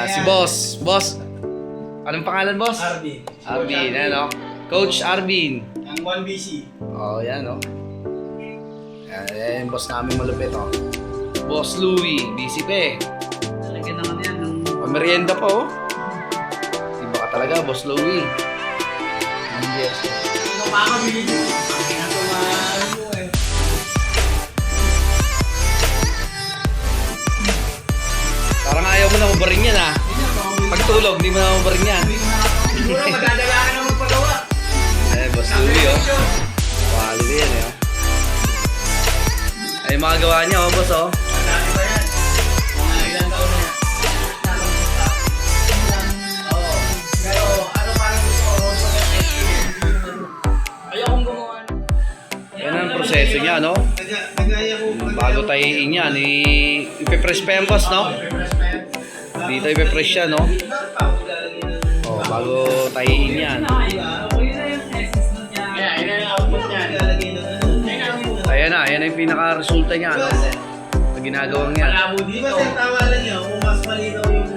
Si Boss. Boss. Anong pangalan, Boss? Arvin. Arvin, ano? Coach Arvin. Ang 1BC. Oh, yan, oh. Yan, yung boss namin malupit, oh. Boss Louie, busy pa eh. Talagyan naman yan ng... Pamerienda pa, oh. Iba ka talaga, Boss Louie. Yes. Ano makakabili mo? Ang pinatumaan mo eh. Parang ayaw mo na mabaring yan, ah. Pagtulog, hindi mo na mabaring yan. Siguro magdadala ka na magpagawa. Boss Louie, oh. Quality yan, eh. Ay, mga gawa niya, oh, boss, oh. Dati ba yan? Mga ilang taon na yan. Oo. Pero ano parang gusto ko? Ayokong gumawa. Yan ang proseso niya, no? Nagaya ko. Bago tayiin yan, ipipress pa yan, boss, no? Dito ipipress siya, no? Oh, bago tayiin yan. Ayan na yung pinaka-resulta niya, no? Sa ginagawang yan. Malabo dito. Di ba sir, tawalan niyo kung mas malinaw yung